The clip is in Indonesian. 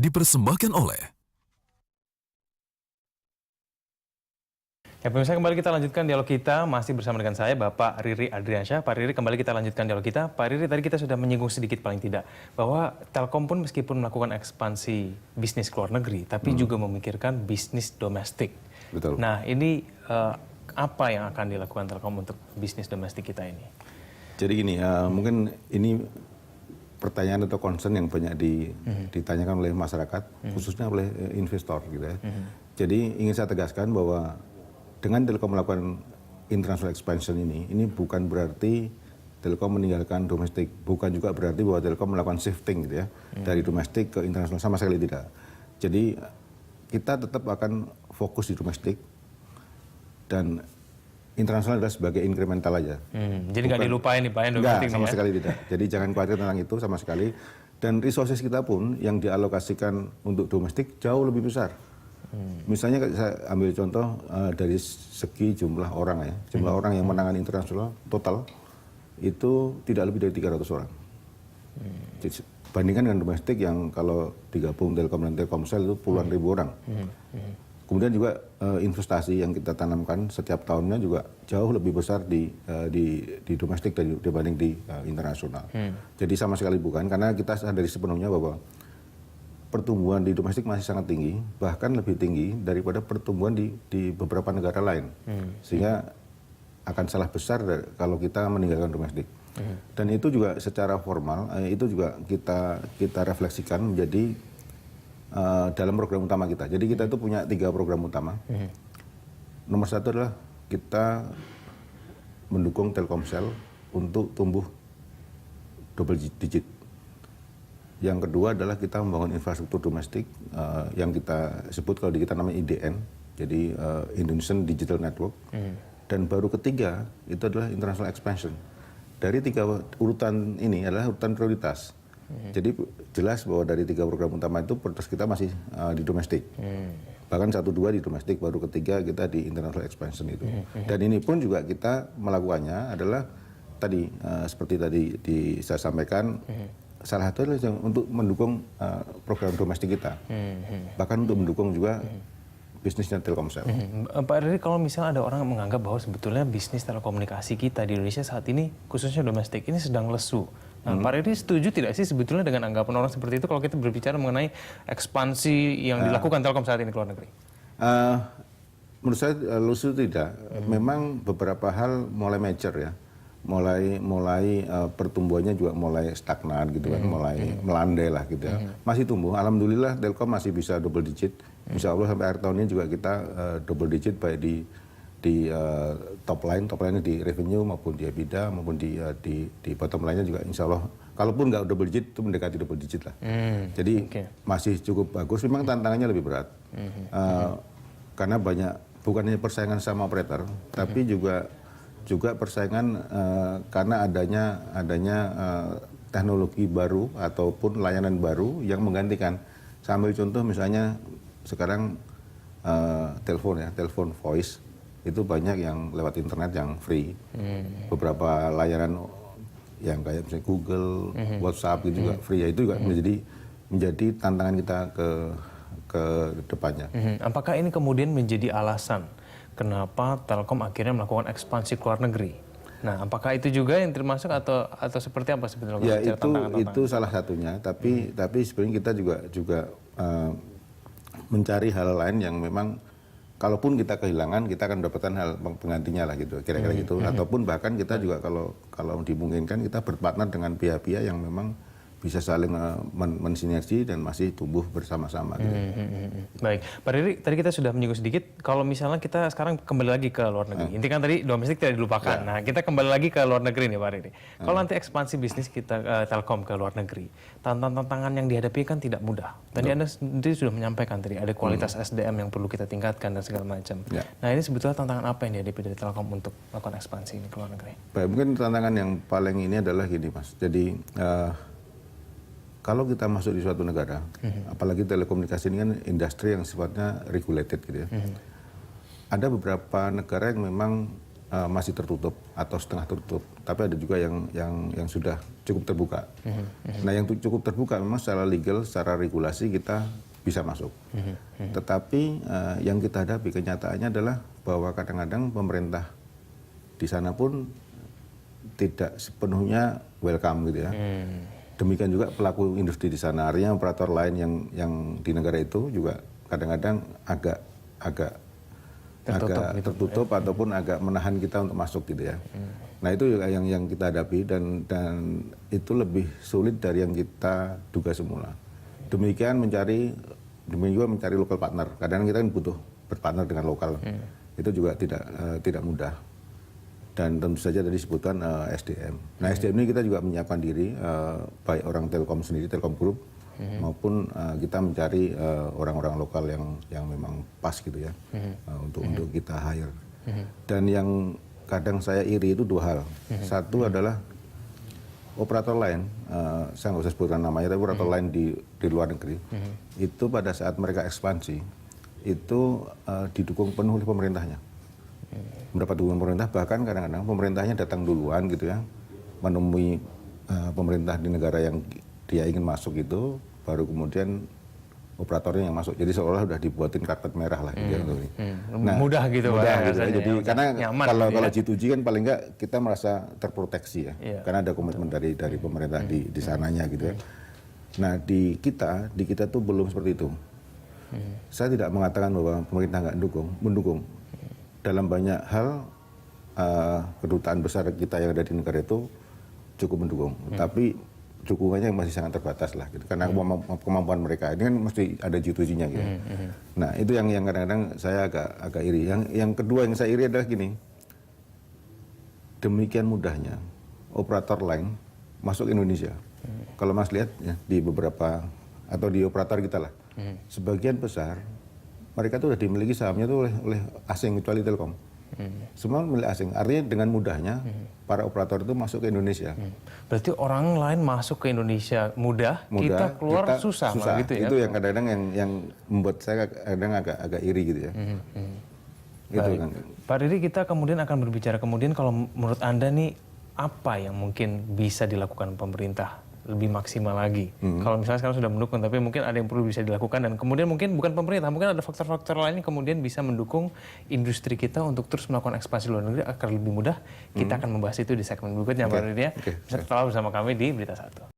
dipersembahkan oleh Ya, pemirsa, kembali kita lanjutkan dialog kita masih bersama dengan saya Bapak Riri Adriansyah. Pak Riri, kembali kita lanjutkan dialog kita. Pak Riri, tadi kita sudah menyinggung sedikit paling tidak bahwa Telkom pun meskipun melakukan ekspansi bisnis ke luar negeri, tapi juga memikirkan bisnis domestik. Betul. Nah, ini apa yang akan dilakukan Telkom untuk bisnis domestik kita ini? Jadi gini, mungkin ini pertanyaan atau concern yang banyak ditanyakan oleh masyarakat, khususnya oleh investor gitu ya. Jadi ingin saya tegaskan bahwa dengan Telkom melakukan international expansion ini bukan berarti Telkom meninggalkan domestik, bukan juga berarti bahwa Telkom melakukan shifting gitu ya, dari domestik ke internasional, sama sekali tidak. Jadi kita tetap akan fokus di domestik dan internasional adalah sebagai incremental aja. Jadi nggak dilupain nih Pak, yang domestik sama ya? sekali tidak. Jadi jangan khawatir tentang itu sama sekali. Dan resources kita pun yang dialokasikan untuk domestik jauh lebih besar. Misalnya saya ambil contoh dari segi jumlah orang ya, jumlah orang yang menangani internasional total itu tidak lebih dari 300 orang. Jadi, bandingkan dengan domestik yang kalau digabung Telkom dan Telkomsel itu puluhan ribu orang. Kemudian juga investasi yang kita tanamkan setiap tahunnya juga jauh lebih besar di domestik dibanding di internasional. Jadi sama sekali bukan, karena kita sadari sepenuhnya bahwa pertumbuhan di domestik masih sangat tinggi, bahkan lebih tinggi daripada pertumbuhan di beberapa negara lain. Sehingga akan salah besar kalau kita meninggalkan domestik. Dan itu juga secara formal, itu juga kita refleksikan menjadi dalam program utama kita. Jadi kita itu punya 3 program utama. Nomor 1 adalah kita mendukung Telkomsel untuk tumbuh double digit. Yang kedua adalah kita membangun infrastruktur domestik yang kita sebut kalau di kita namanya IDN, jadi Indonesian Digital Network. Dan baru ketiga itu adalah international expansion. Dari 3 urutan ini adalah urutan prioritas. Jadi jelas bahwa dari 3 program utama itu prioritas kita masih di domestik. Bahkan 1-2 di domestik, baru ketiga kita di international expansion itu. Dan ini pun juga kita melakukannya adalah tadi seperti tadi saya sampaikan, salah satu adalah untuk mendukung program domestik kita, bahkan untuk mendukung juga bisnisnya Telkomsel. Pak Riri, kalau misalnya ada orang yang menganggap bahwa sebetulnya bisnis telekomunikasi kita di Indonesia saat ini, khususnya domestik, ini sedang lesu. Nah, Pak Riri setuju tidak sih sebetulnya dengan anggapan orang seperti itu kalau kita berbicara mengenai ekspansi yang dilakukan Telkom saat ini ke luar negeri? Menurut saya lesu tidak. Memang beberapa hal mulai mature ya. Mulai pertumbuhannya juga mulai stagnan gitu kan, mulai melandai lah gitu ya. Masih tumbuh, alhamdulillah Telkom masih bisa double digit. Insya Allah sampai akhir tahun ini juga kita double digit baik di top line di revenue maupun di EBITDA maupun di bottom line-nya juga insya Allah. Kalaupun nggak double digit itu mendekati double digit lah. Jadi masih cukup bagus. Memang tantangannya lebih berat karena bukan hanya persaingan sama operator, tapi juga persaingan karena adanya teknologi baru ataupun layanan baru yang menggantikan. Sambil contoh misalnya sekarang telepon voice itu banyak yang lewat internet yang free. Beberapa layanan yang kayak misalnya Google, WhatsApp itu juga free. Ya, itu juga menjadi tantangan kita ke depannya. Apakah ini kemudian menjadi alasan kenapa Telkom akhirnya melakukan ekspansi ke luar negeri? Nah, apakah itu juga yang termasuk atau seperti apa sebetulnya? Ya, itu salah satunya. Tapi sebenarnya kita juga mencari hal lain yang memang kalaupun kita kehilangan, kita akan mendapatkan hal penggantinya lah gitu, kira-kira gitu. Ataupun bahkan kita juga kalau dimungkinkan kita berpartner dengan pihak-pihak yang memang bisa saling mensinergi dan masih tumbuh bersama-sama. Gitu. Baik, Pak Riri, tadi kita sudah menyinggung sedikit. Kalau misalnya kita sekarang kembali lagi ke luar negeri, intikan tadi domestik tidak dilupakan. Nah, kita kembali lagi ke luar negeri nih Pak Riri. Kalau nanti ekspansi bisnis kita Telkom ke luar negeri, tantangan yang dihadapi kan tidak mudah. Tadi Anda sendiri sudah menyampaikan tadi ada kualitas SDM yang perlu kita tingkatkan dan segala macam. Nah, ini sebetulnya tantangan apa yang dihadapi dari Telkom untuk melakukan ekspansi ini ke luar negeri? Baik, mungkin tantangan yang paling ini adalah gini Mas. Jadi kalau kita masuk di suatu negara, apalagi telekomunikasi ini kan industri yang sifatnya regulated gitu ya. Ada beberapa negara yang memang masih tertutup atau setengah tertutup. tapi ada juga yang sudah cukup terbuka. Nah, yang cukup terbuka memang secara legal, secara regulasi kita bisa masuk. Tetapi yang kita hadapi kenyataannya adalah bahwa kadang-kadang pemerintah di sana pun tidak sepenuhnya welcome gitu ya. Demikian juga pelaku industri di sana, artinya operator lain yang di negara itu juga kadang-kadang agak tertutup ataupun agak menahan kita untuk masuk gitu ya. Nah, itu juga yang kita hadapi dan itu lebih sulit dari yang kita duga semula. Demikian juga mencari local partner. Kadang kita kan butuh berpartner dengan lokal. Itu juga tidak mudah. Dan tentu saja tadi disebutkan SDM. Nah, SDM ini kita juga menyiapkan diri, baik orang Telkom sendiri, Telkom Group, maupun kita mencari orang-orang lokal yang memang pas gitu ya, untuk kita hire. Dan yang kadang saya iri itu dua hal. Satu adalah operator lain, saya nggak usah sebutkan namanya, tapi operator lain di luar negeri, itu pada saat mereka ekspansi, itu didukung penuh oleh pemerintahnya. Mendapat dukungan pemerintah, bahkan kadang-kadang pemerintahnya datang duluan gitu ya, menemui pemerintah di negara yang dia ingin masuk itu, baru kemudian operatornya yang masuk. Jadi seolah udah dibuatin karpet merah lah. Nah, mudah gitu mudah Pak, gitu ya. Jadi karena nyaman, kalau gitu ya. G2G kan paling nggak kita merasa terproteksi ya, karena ada komitmen dari pemerintah di sananya gitu ya. Nah, di kita tuh belum seperti itu. Saya tidak mengatakan bahwa pemerintah nggak mendukung. Dalam banyak hal kedutaan besar kita yang ada di negara itu cukup mendukung, tapi dukungannya masih sangat terbatas lah gitu, karena kemampuan mereka ini kan mesti ada G2G-nya gitu. Nah, itu yang kadang-kadang saya agak iri. Yang kedua yang saya iri adalah gini, demikian mudahnya operator lain masuk Indonesia. Kalau Mas lihat ya, di beberapa atau di operator kita lah, sebagian besar mereka tuh udah dimiliki sahamnya tuh oleh asing, kecuali Telkom. Semua milik asing. Artinya dengan mudahnya para operator itu masuk ke Indonesia. Berarti orang lain masuk ke Indonesia mudah, kita keluar susah. Gitu ya? Itu yang kadang-kadang yang membuat saya kadang agak iri gitu ya. Gitu kan. Pak Riri, kita kemudian akan berbicara kalau menurut Anda nih apa yang mungkin bisa dilakukan pemerintah lebih maksimal lagi. Kalau misalnya sekarang sudah mendukung, tapi mungkin ada yang perlu bisa dilakukan, dan kemudian mungkin bukan pemerintah, mungkin ada faktor-faktor lain yang kemudian bisa mendukung industri kita untuk terus melakukan ekspansi luar negeri agar lebih mudah. Kita akan membahas itu di segmen berikutnya, Pak Riri ya. Bisa tetap bersama kami di Berita Satu.